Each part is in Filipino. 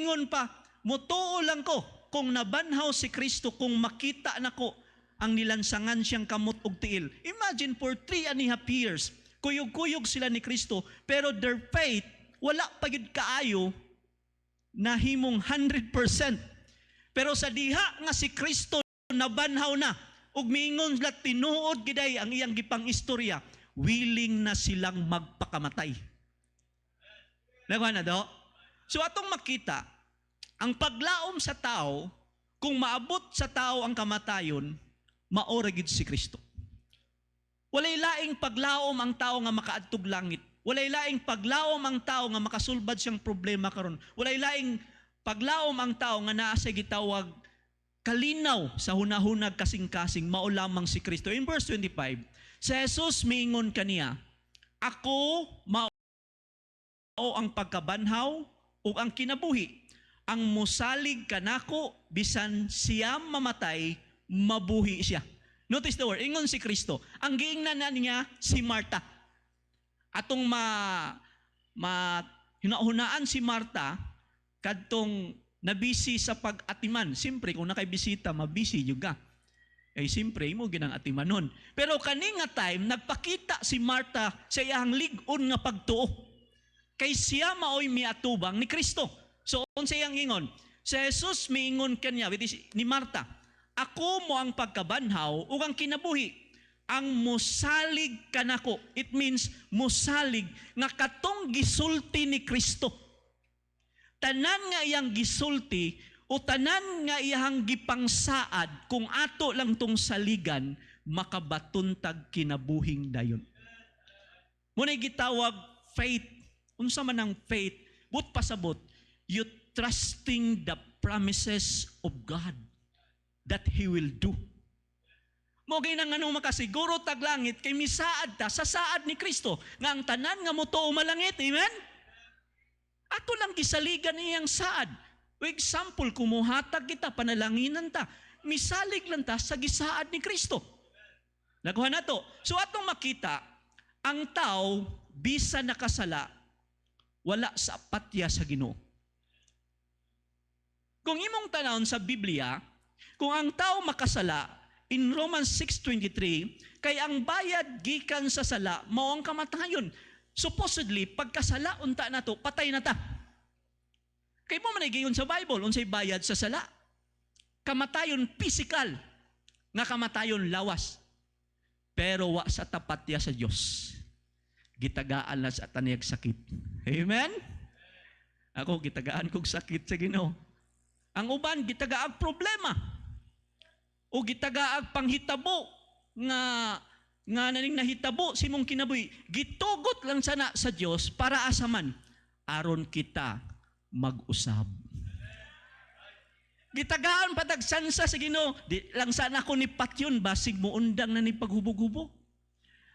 Mingon pa, mutuo lang ko kung nabanhaw si Kristo, kung makita nako ang nilansangan siyang kamot ug tiil. Imagine for 3.5 years, kuyog-kuyog sila ni Kristo, pero their faith, wala pa gid kaayo na himong 100%. Pero sa diha nga si Kristo nabanhaw na, ug mingon sila tinuod giday ang iyang gipang istorya, willing na silang magpakamatay. Nagawa na do? So atong makita, ang paglaom sa tao, kung maabot sa tao ang kamatayon, maora gid si Kristo. Walay laing paglaom ang tao nga makaadtog langit. Walay laing paglaom ang tao nga makasulbad siyang problema karon. Walay laing paglaom ang tao nga naa sa gitawag kalinaw sa hunahunag kasing-kasing, mao lamang si Kristo. In verse 25, si Jesus miingon kaniya, ako mao ang pagkabanhaw ug ang kinabuhi. Ang musalig kanako bisan siya mamatay, mabuhi siya. Notice the word, ingon si Kristo. Ang giingnan na niya si Marta. Atong hunahunaan si Marta kadtong nabisi sa pag-atiman. Siyempre, kung nakaibisita, mabisi juga. Eh, siyempre, mo ginang atimanon. Pero kani nga time, nagpakita si Marta sa iyang lig-on nga pagtuo. Kay siya maoy miatubang ni Kristo. So, unsa iyang ingon? Si Jesus miingon kanya, ni Marta, ako mo ang pagkabanhaw ug ang kinabuhi. Ang musalig kanako. It means musalig nga katong gisulti ni Kristo. Tanan nga iyang gisulti o tanan nga iyang gipangsaad, kung ato lang tong saligan, makabatuntag kinabuhing dayon. Muna'y gitawag faith. Unsa man ang faith? But pasabot, you trusting the promises of God that He will do. Mo ginang anong makasiguro tag langit kay misaad ta sa saad ni Kristo nga ang tanan nga motuo malangit. Amen? Ato lang gisaligan niyang saad. For example, kumuhatag kita, panalanginan ta, misalig lang ta sa gisaad ni Kristo. Nakuha na to. So atong makita, ang tao, bisa nakasala, wala sa apatya sa Ginoo. Kung imong tanawon sa Biblia, kung ang tao makasala, in Romans 6:23, kay ang bayad gikan sa sala, mao ang kamatayon. Supposedly, pagkasala unta na to, patay na ta. Kay mo manigayon sa Bible, unsay bayad sa sala? Kamatayon physical, nga kamatayon lawas. Pero wa sa tapatya sa Dios. Gitagaan na sa taniyag sakit. Amen? Ako, gitagaan kong sakit sa Ginoo. Ang uban, gitagaag problema. O gitagaag panghitabo nga naning nahitabo si mong kinabuhi. Gitugot lang sana sa Dios para asaman aron kita mag-usab. Gitagaan patagsansa sa Ginoo. Di lang sana ko ni patyon basig muundang na ni paghubog-hubog.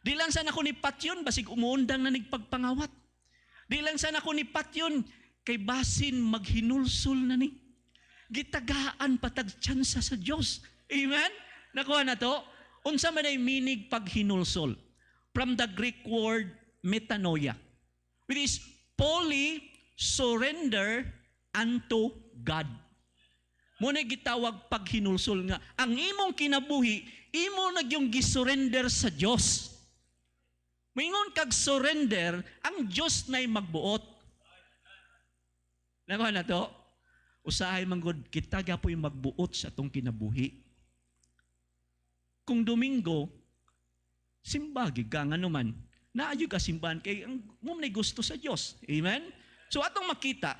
Di lang sana ko ni patyon basig umuundang na ni pagpangawat. Di lang sana ko ni patyon kay basin maghinulsol na ni. Gitagaan patagsansa sa Dios. Amen? Nakuha na to? Unsa man ay meaning paghinulsol? From the Greek word metanoia, which is fully surrender unto God. Muna gitawag paghinulsol nga. Ang imong kinabuhi, imo nagyong gisurrender sa Dios. Mingon kag surrender, ang Dios na'y magbuot. Nakuha na to? Usahay manggod, kita gapoy magbuot sa atong kinabuhi. Kung Domingo, simbagi ka nga naman, naayo ka simbahan kay ang mo may gusto sa Dios. Amen? So atong makita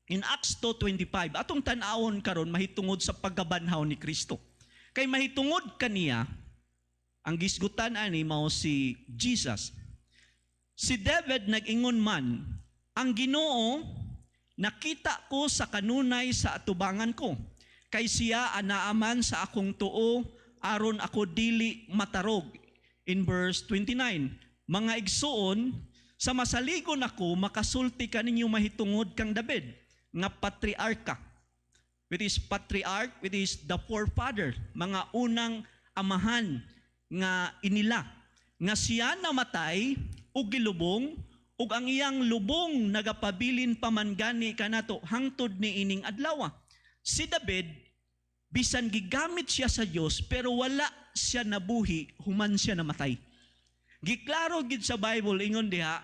in Acts 2:25, atong tan-awon karon mahitungod sa pagkabanhaw ni Kristo. Kay mahitungod kaniya ang gisgutan ani mao si Jesus. Si David nag-ingon man, ang Ginoo nakita ko sa kanunay sa atubangan ko. Kay siya anaaman sa akong tuo aron ako dili matarog. In verse 29, mga igsuon, sa masaligon ako, makasulti ka ninyo mahitungod kang David, nga patriarka. Which is patriarch, which is the forefather, mga unang amahan nga inila. Nga siya namatay, o gilubong, ug ang iyang lubong nagapabilin pa man gani kanato hangtod ni ining adlaw. Si David, bisan gigamit siya sa Dios pero wala siya nabuhi human siya namatay. Giklaro gid sa Bible ingon diha,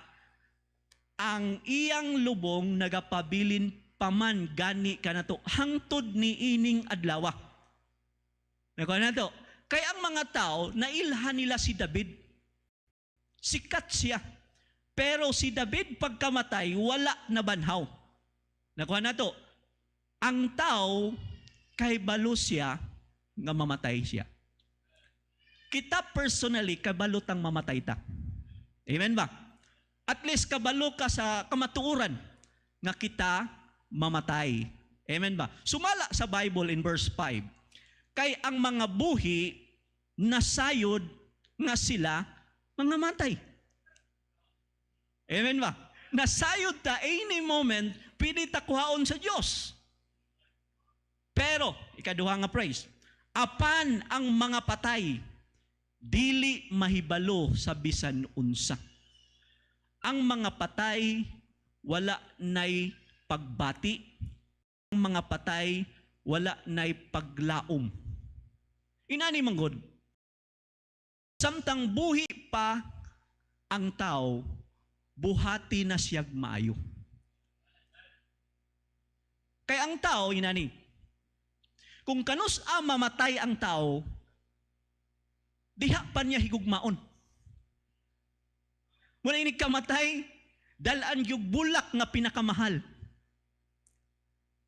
ang iyang lubong nagapabilin paman gani kanato hangtod ni ining adlaw. Nako nato, kay ang mga tao nailhan nila si David. Sikat siya. Pero si David pagkamatay wala na banhaw. Nako nato, ang tao kay balo siya nga mamatay siya. Kita personally kabalo tang mamatay ta. Amen ba? At least kabalo ka sa kamatuoran nga kita mamatay. Amen ba? Sumala sa Bible in verse 5. Kay ang mga buhi nasayod nga sila mangamatay. Amen ba? Nasayod ta any moment pwede ta kuhaon sa Dios. Pero ikaduha nga praise, apan ang mga patay dili mahibalo sa bisan unsa. Ang mga patay wala nay pagbati. Ang mga patay wala nay paglaom. Inani manggod. Samtang buhi pa ang tao, buhati na siyag maayo. Kaya ang tao, inani, kung kanus mamatay ang tao, diha pa niya higugmaon. Muna inig kamatay, dalaan yung bulak nga pinakamahal.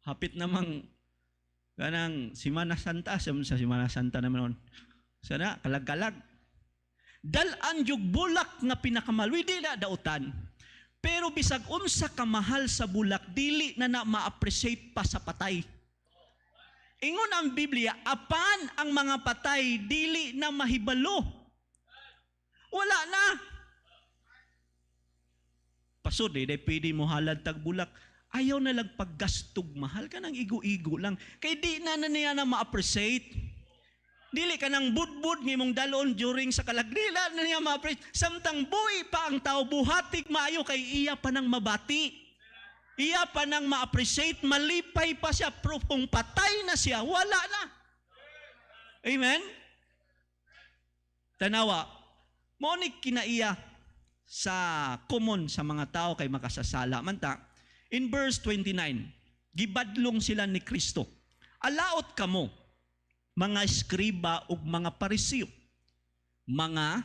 Hapit namang kanang Semana Santa, sa Semana Santa naman nun. Sana, kalag-kalag. Dalaan yung bulak nga pinakamahal. Hindi na dautan. Pero bisag unsa kamahal sa bulak, dili na ma-appreciate pa sa patay. Ingon ang Biblia, apan ang mga patay, dili na mahibalo. Wala na. Pasod dahil pwede mo halad tagbulak. Ayaw na lang paggastog mahal ka ng igo-igo lang. Kaya di na niya na ma-appreciate. Dili ka ng budbud ng mong dalon during sa kalagrila na niya ma-appreciate. Samtang buhi pa ang tao, buhatig maayo kay iya pa ng mabati. Iya pa ng ma-appreciate, malipay pa siya. Proof kung patay na siya, wala na. Amen? Tanawa, mo'nik kinaiya sa common sa mga tao kay makasasala. Manta, in verse 29, gibadlong sila ni Kristo. Alaot kamo, mga eskriba ug mga parisiyo, mga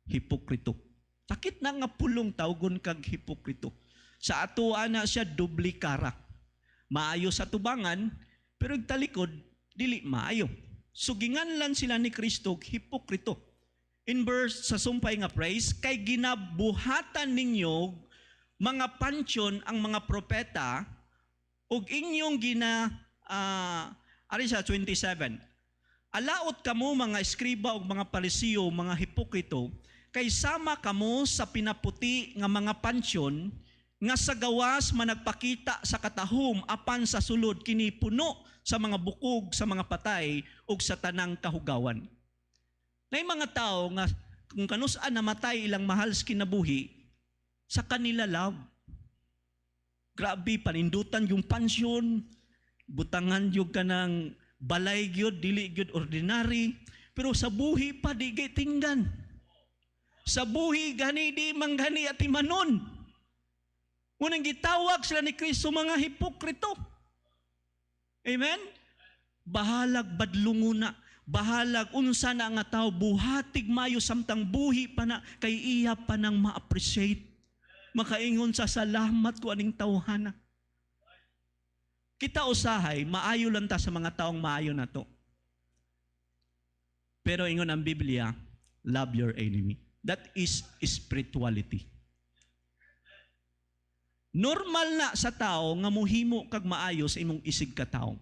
hipokrito. Sakit na nga pulong tawgon kag hipokrito. Sa atoa na siya dubli karak. Maayo sa tubangan, pero talikod, dili maayo. Sugingan lang sila ni Kristo, hipokrito. In verse sa sumpay nga praise, kay ginabuhatan ninyo mga pansyon ang mga propeta ug inyong ari sa 27. Alaot kamo mga eskriba ug mga parisiyo, mga hipokrito, kay sama kamo sa pinaputi nga mga pansyon nga sa gawas managpakita sa katahom apan sa sulod kini puno sa mga bukog sa mga patay ug sa tanang kahugawan. Nay mga tao nga kung kanus-an namatay ilang mahal sa kinabuhi, sa kanila love. Grabe, panindutan yung pansyon, butangan yung kanang balay gyud, dili gyud ordinary, pero sa buhi pa di gay tinggan. Sa buhi gani di manggani at imanon. Unang gitawag sila ni Kristo mga hipokrito. Amen? Bahalag badlunguna. Bahalag unsa na nga tao buhatig mayo samtang buhi pa na kay iya pa nang ma-appreciate. Makaingon sa salamat ko aning tawhana. Kita usahay, maayo lang ta sa mga taong maayo na to. Pero ingon ang Biblia, love your enemy. That is spirituality. Normal na sa tao nga muhimo kag maayo sa imong isig ka tao.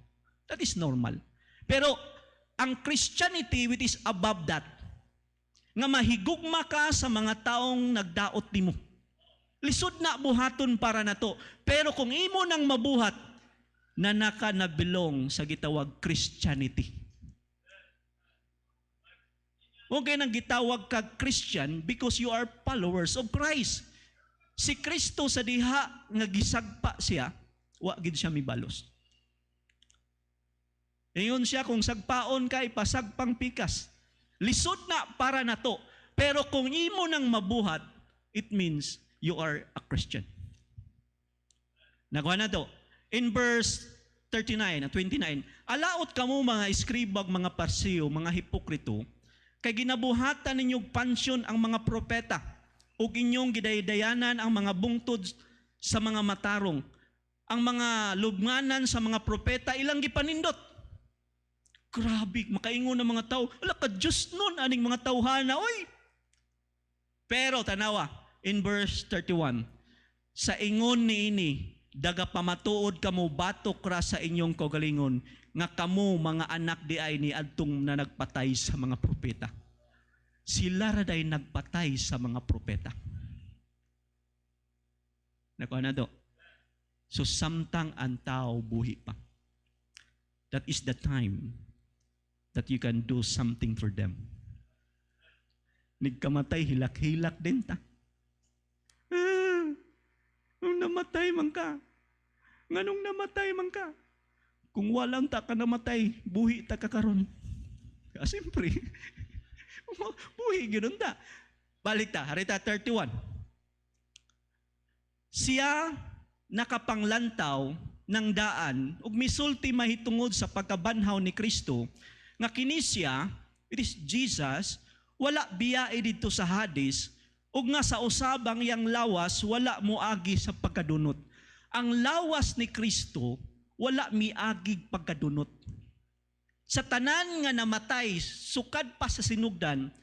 That is normal. Pero ang Christianity which is above that, nga mahigugma ka sa mga taong nagdaot nimo. Lisod na buhaton para na to. Pero kung imo nang mabuhat, na naka nabilong sa gitawag Christianity. Okay nang gitawag kag Christian because you are followers of Christ. si Kristo sa diha nga gisagpa siya, wa gid siya mibalos. Ingon siya, kung sagpaon ka, ipasagpang pikas. Lisod na para na to. Pero kung imo nang mabuhat, it means you are a Christian. Nakuha na to. In verse 39 at 29, alaot kamo mga eskribag, mga parsiyo, mga hipokrito, kay ginabuhatan ninyong pansyon ang mga propeta, ug inyong gidaydayanan ang mga bungtod sa mga matarong. Ang mga lubnganan sa mga propeta, ilang gipanindot. Grabe, makaingon ng mga tao. Ala ka, Diyos nun, aning mga tawhana, oy. Pero, tanawa, in verse 31, sa ingon ni ini, daga pamatuod kamo batok ra sa inyong kaugalingon, nga kamo mga anak di ay ni adtong na nagpatay sa mga propeta. Sila ra day nagpatay sa mga propeta. Nakuha na to. So, samtang ang tao buhi pa. That is the time that you can do something for them. Nigkamatay, hilak-hilak din ta. Nung namatay man ka. Nganong namatay man ka. Kung walang ta ka namatay, buhi ta ka karon. Siyempre, buhi ganoon ta. Balik ta, harita 31. Siya nakapanglantaw ng daan ug misulti mahitungod sa pagkabanhaw ni Kristo nga kini siya, it is Jesus, wala biyae dito sa Hades, ug nga sa usabang yang lawas wala moagi sa pagkadunot. Ang lawas ni Kristo wala miagig pagkadunot. Sa tanan nga namatay sukad pa sa sinugdan,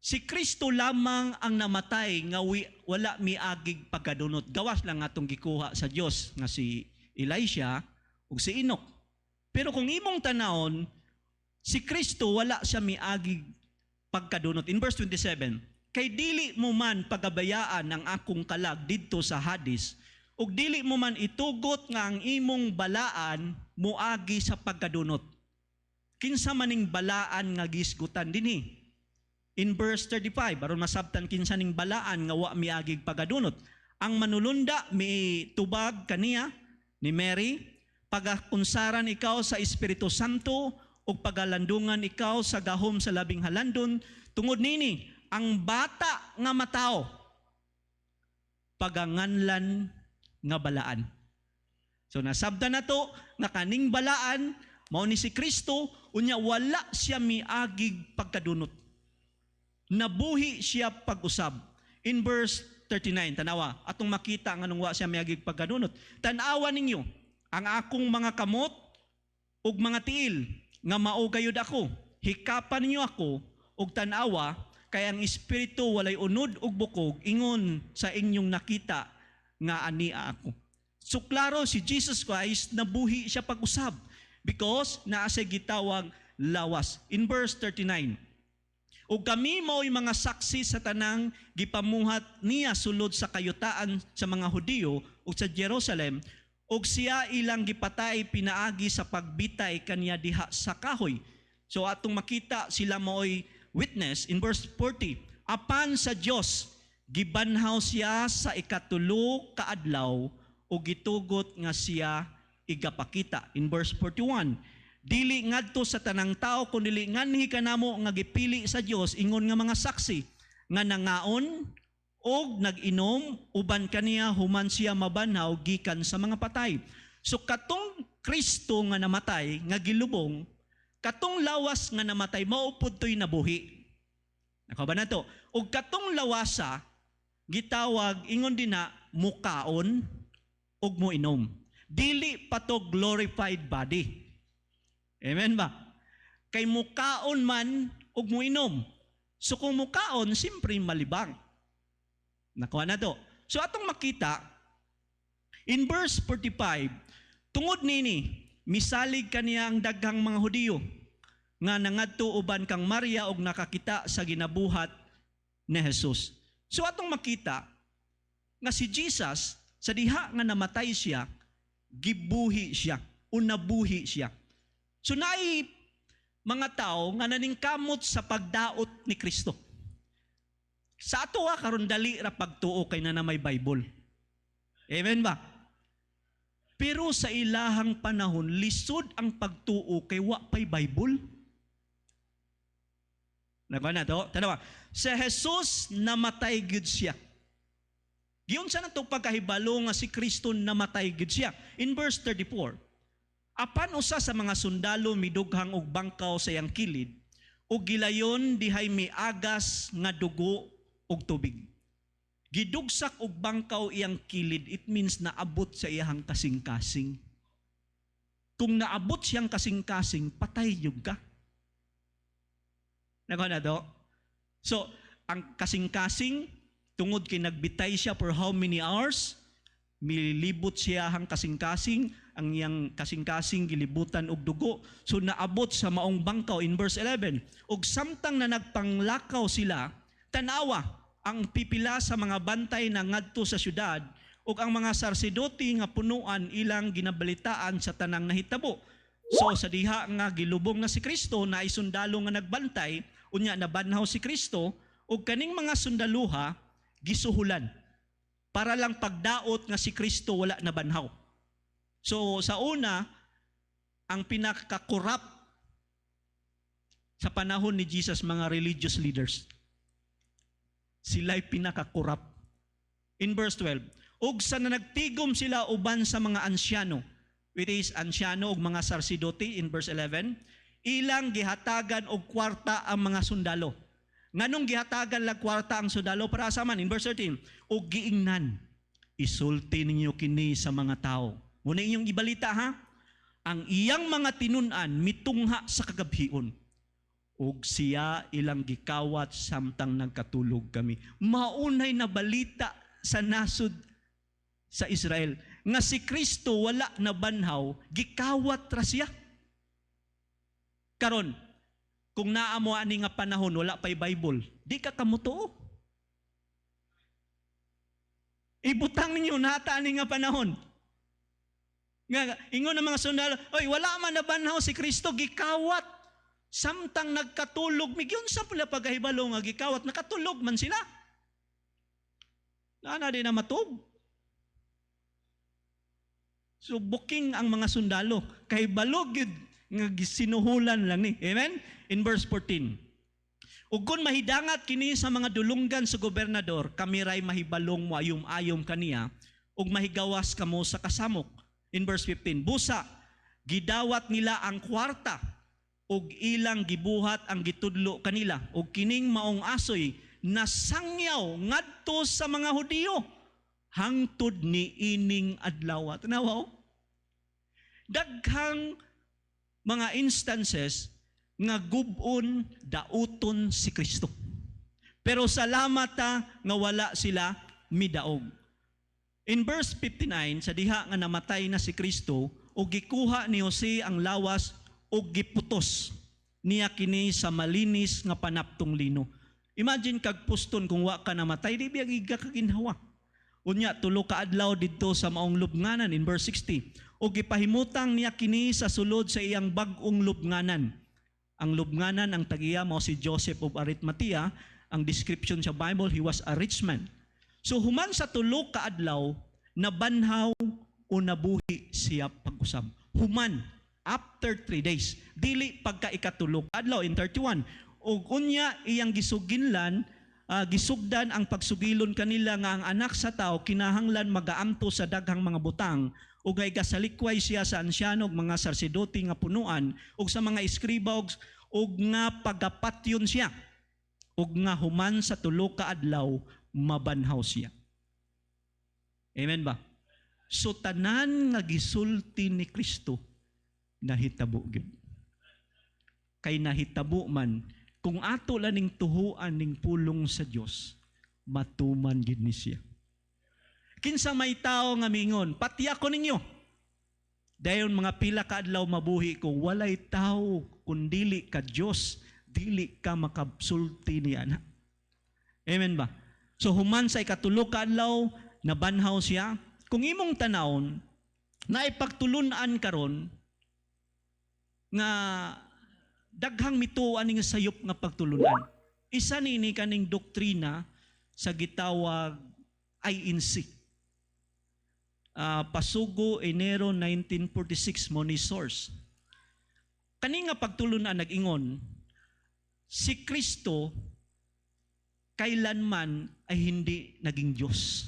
si Kristo lamang ang namatay nga wala miagig pagkadunot. Gawas lang atong gikuha sa Dios nga si Elisha ug si Enoch. Pero kung imong tanawon, si Kristo wala siya miagig pagkadunot. In verse 27, kay dili mo man pagabayaan ang akong kalag didto sa Hades, ug dili mo man itugot nga ang imong balaan moagi sa pagkadunot. Kinsa maning balaan nga gisgutan dinhi? In verse 35, aron masabtan kinsa ning balaan nga wa miagig pagkadunot. Ang manulunda mitubag kaniya ni Mary, pagakunsaran ikaw sa Espiritu Santo, ug pagalandungan ikaw sa gahom sa labing halandon, tungod nini ang bata nga matao paganganlan nga balaan. So nasabda na to nga kaning balaan mao ni si Kristo, unya wala siya miagig pagkadunot. Nabuhi siya pag-usab. In verse 39, tanawa, atong makita nga nung wa siya miagig pagkadunot. Tanawa ninyo ang akong mga kamot ug mga tiil nga mao gayud ako. Hikapan niyo ako ug tanawa, kay ang espiritu walay unod ug bukog, ingon sa inyong nakita nga ania ako. So klaro, si Jesus Christ nabuhi siya pag-usab because naa siya gitawag lawas. In verse 39, ug kami mao'y mga saksi sa tanang gipamuhat niya sulod sa kayutaan sa mga Hudiyo ug sa Jerusalem, ug siya ilang gipatay pinaagi sa pagbitay kaniya diha sa kahoy. So atong makita sila mao'y witness in verse 40. Apan sa Dios gibanhaw siya sa ikatulo ka adlaw ug gitugot nga siya igapakita. In verse 41, dili ngadto sa tanang tao kun dili nganhi kanamo nga gipili sa Dios ingon nga mga saksi nga nangaon og nag-inom uban kaniya human siya mabanhaw gikan sa mga patay. So katong Kristo nga namatay nga gilubong, katong lawas nga namatay mao pudtoy nabuhi. Nakaban na to. Ug katong lawasa gitawag ingon din na mukaon ug moinom. Dili pa to glorified body. Amen ba? Kay mukaon man ug moinom. So kung mukaon, simpre malibang. Nakuha na to. So atong makita, in verse 45, tungod nini, misalig kaniya ang daghang mga Hudiyo nga nangadto uban kang Maria og nakakita sa ginabuhat ni Jesus. So atong makita nga si Jesus sa diha nga namatay siya, gibuhi siya, unabuhi siya. So naay mga tao nga naningkamot sa pagdaot ni Kristo. Sa ato karon dali ra pagtuo kay na may Bible. Amen ba? Pero sa ilahang panahon, lisod ang pagtuo kay wa pay Bible. Nako na to. Tanawa. Si Jesus namatay gid siya. Giyon sa nato pagkahibalo nga si Kristo namatay gid siya. In verse 34, apan usa sa mga sundalo midughang og bangkaw sa iyang kilid, ug gilayon dihay miagas nga dugo og tubig. Gidugsak og bangkaw iyang kilid, it means naabot sa iyang kasing-kasing. Kung naabot siyang kasing-kasing, patay yun ka. Nako na to? So, ang kasing-kasing, tungod kay nagbitay siya for how many hours? Milibot siya ang kasing-kasing, ang iyang kasing-kasing gilibutan og dugo. So, naabot sa maong bangkaw in verse 11. Ug samtang na nagpanglakaw sila, tanawa, ang pipila sa mga bantay na ngadto sa syudad, ug ang mga sarsidoti nga punuan ilang ginabalitaan sa tanang nahitabo. So sa diha nga gilubong na si Kristo na isundalo nga nagbantay, unya nabanhaw si Kristo, ug kaning mga sundaluha gisuhulan para lang pagdaot nga si Kristo wala nabanhaw. So sa una, ang pinakakorap sa panahon ni Jesus mga religious leaders. Sila'y pinakakorap. In verse 12, ug sa nagtigom sila uban sa mga ansyano, which is ansyano ug mga sarsidoti in verse 11, ilang gihatagan og kwarta ang mga sundalo. Nganong gihatagan lag kwarta ang sundalo para sa man? In verse 13, ug giingnan, isulti ninyo kini sa mga tao. Muna inyong ibalita ha, ang iyang mga tinun-an mitungha sa kagabhion. Ug siya ilang gikawat samtang nagkatulog kami. Maunay na balita sa nasud sa Israel nga si Kristo wala nabanhaw, gikawat ra siya. Karon, kung naamo ani nga panahon wala pay Bible, di ka kamutuo. Ibutang ninyo nata ani nga panahon. Nga ingon ang mga sundalo, oy wala man nabanhaw si Kristo, gikawat. Samtang nagkatulog, migyon sa pala pagkahibalo nga gikawat, nakatulog man sila. Nana din na matug. So booking ang mga sundalo, kahibalo gid nga sinuhulan lang ni. Amen? In verse 14. Ug kun mahidangat kini sa mga dulunggan sa gobernador, kami ray mahibalong mo ayom-ayom kaniya, ug mahigawas kamo sa kasamok. In verse 15. Busa, gidawat nila ang kwarta, ug ilang gibuhat ang gitudlo kanila, ug kining maong asoy nasangyaw ngadto sa mga Hudiyo hangtod ni ining adlaw. Tanawa, daghang mga instances nga gubon dauton si Kristo. Pero salamat nga wala sila midaog. In verse 59, sa diha nga namatay na si Kristo, ug gikuha ni Jose ang lawas o giputos niya kini sa malinis nga panaptong lino. Imagine kag puston kung wa ka namatay, di biya giga ka ginhawa. Unya, tulo ka adlaw didto sa maong lubnganan in verse 60. O gipahimutang niya kini sa sulod sa iyang bag-ong lubnganan. Ang lubnganan, ang tagiya mo si Joseph of Arimathea, ang description sa Bible, he was a rich man. So human sa tulo ka adlaw, nabanhaw o nabuhi siya pag-usab. Human, after 3 days, dili pagka ikatulog adlaw in 31. Ug unya iyang gisugginlan, gisugdan ang pagsugilon kanila nga ang anak sa tao kinahanglan magaamto sa daghang mga butang, ug ay gasalikway siya sa ansyano ug mga sarsidoti nga punuan ug sa mga eskriba ug nga pagapatyon siya, ug nga human sa tulo ka adlaw mabanhaw siya. Amen ba? So tanan nga gisulti ni Kristo nahitabo gid. Kay nahitabo man, kung ato laning tuhuan ning pulong sa Dios, matuman gid ni siya. Kinsa may tao nga mingon, pati ako ninyo. Dayon mga pila ka adlaw mabuhi ko, walay tao kun dili ka Dios, dili ka makabsulti ni ana. Amen ba? So human sa ikatulo ka adlaw nabanhaw siya. Kung imong tanawon, na ipagtulunan karon nga daghang mituan ning sayop nga pagtulunan. Isa nini kaning doktrina sa gitawag INC. Pasugo, Enero 1946 mo ni source. Kani nga pagtulunan nag-ingon, si Kristo kailanman ay hindi naging Diyos.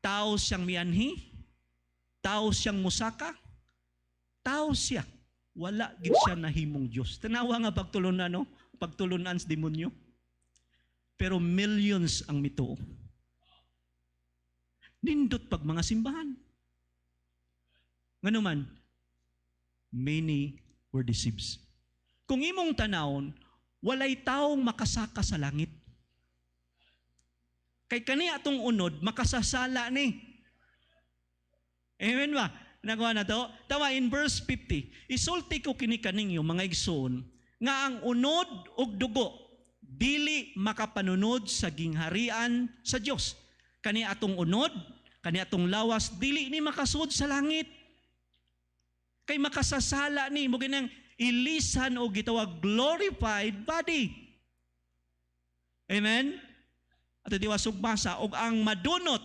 Tao siyang mianhi, tao siyang musaka, tao siya. Wala gid siya nahimong Diyos. Tanawa nga pagtulunan, no? Pagtulunan sa demonyo. Pero millions ang mituo. Nindot pag mga simbahan. Nga naman, many were deceived. Kung imong tanawon, walay taong makasaka sa langit. Kay kani atong unod, makasasala ni. Amen ba? Nagawa na to? Tawa in verse 50, isulti ko kini kaninyo mga igsoon, nga ang unod og dugo, dili makapanunod sa gingharian sa Dios. Kani atong unod, kani atong lawas, dili ni makasud sa langit. Kay makasasala ni mo ginang ilisan o gitawag glorified body. Amen? At diwasog basa, og ang madunot,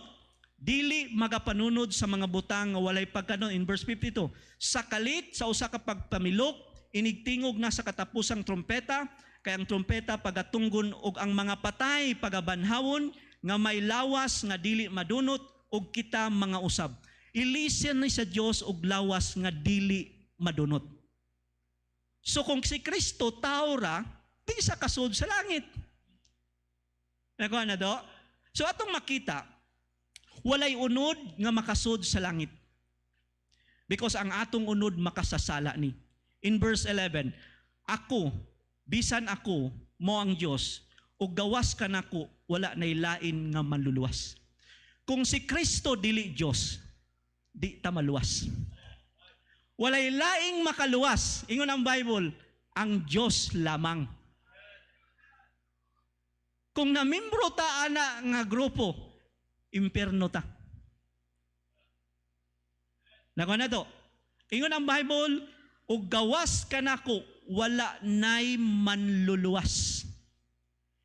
dili magapanunod sa mga butang nga walay pagkanon. In verse 52, sa kalit, sa usa ka pagpamilok, inigtingog na sa katapusang trompeta, kay ang trompeta pagatunggon og ang mga patay pagabanhawon, nga may lawas nga dili madunot, og kita mga usab. Ilisan ni sa Dios og lawas nga dili madunot. So kung si Kristo tao ra, di sa kasud sa langit. Nagawa na do? So atong makita, walay unod nga makasud sa langit. Because ang atong unod makasasala ni. In verse 11, ako, bisan ako, mo ang Dios, ug gawas ka nako, wala nay lain nga manluluwas. Kung si Kristo dili Dios, di ta maluwas. Walay laing makaluwas. Ingon ang Bible, ang Dios lamang. Kung namimbro ta ana nga grupo, impierno ta. Nako na to. Ingon ang Bible, ug gawas kanako wala nay manluluwas.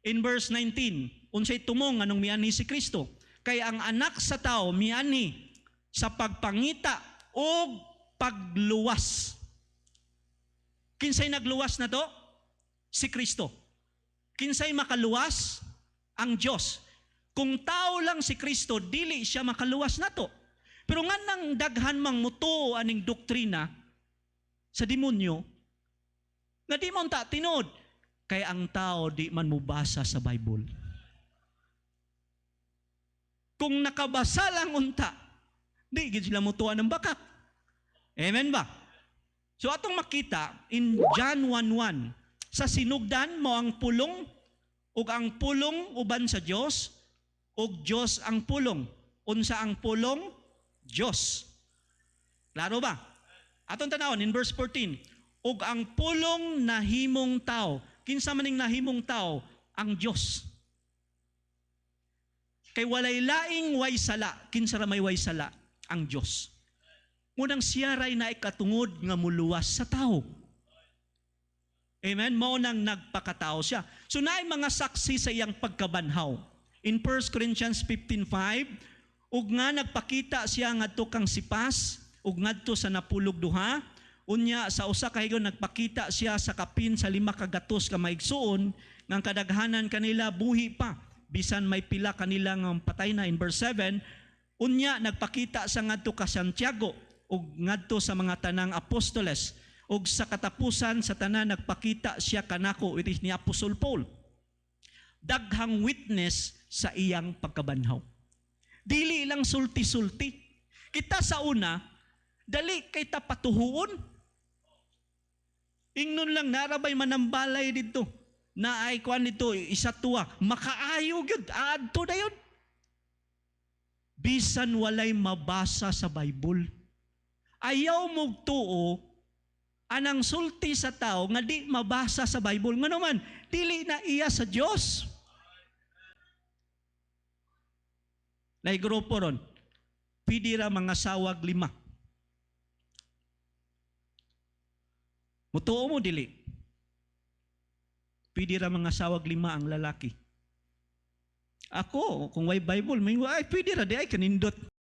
In verse 19, unsay tumong anong miani si Kristo? Kay ang anak sa tao miani sa pagpangita o pagluwas. Kinsay nagluwas na to? Si Kristo. Kinsay makaluwas? Ang Diyos. Kung tao lang si Kristo, dili siya makaluwas na to. Pero nga nang daghan mang mutuo aning doktrina sa demonyo, nga di mo ta tinod, kay ang tao di man mubasa sa Bible. Kung nakabasa lang unta, di gid sila mutuan ng bakak. Amen ba? So atong makita in John 1:1, sa sinugdan mo ang pulong, ug ang pulong uban sa Dios, ug Dios ang pulong. Unsa ang pulong? Dios. Klaro ba? Atong tanawon in verse 14, ug ang pulong nahimong tao. Kinsa maning nahimong tao? Ang Dios. Kay walay laing way sala, kinsa ra may way sala? Ang Dios. Munang siya ray na ikatungod nga muluwas sa tao. Amen? Mao nang nagpakatao siya. So naay mga saksi sa iyang pagkabanhaw. In 1 Corinthians 15:5, ug nga nagpakita siya ngadto kang sipas, ug ngadto sa napulog duha, unya sa usa ka higayon nagpakita siya sa kapin sa 5 kagatos ka maigsuon, nga kadaghanan kanila buhi pa, bisan may pila kanila nga patay na. In verse 7, unya nagpakita sa ngadto ka Santiago, ug ngadto sa mga tanang apostoles, ug sa katapusan sa tanan nagpakita siya kanako, it is ni Apostol Paul. Daghang witness sa iyang pagkabanhaw. Dili lang sulti-sulti. Kita sa una, dali kay ta patuhuon. Ingnon lang narabay manambalay dito. Na ay kuan dito isa tuwa, makaayo gyud adto dayon. Bisan walay mabasa sa Bible. Ayaw mog tuo anang sulti sa tao nga di mabasa sa Bible. Ngano man, dili na iya sa Dios. Nay grupo ron, pidi ra mga sawag 5. Mutuo mo dili. Pidi ra mga sawag 5 ang lalaki. Ako, kung may Bible, may ay, pwede ra di ay kanindot.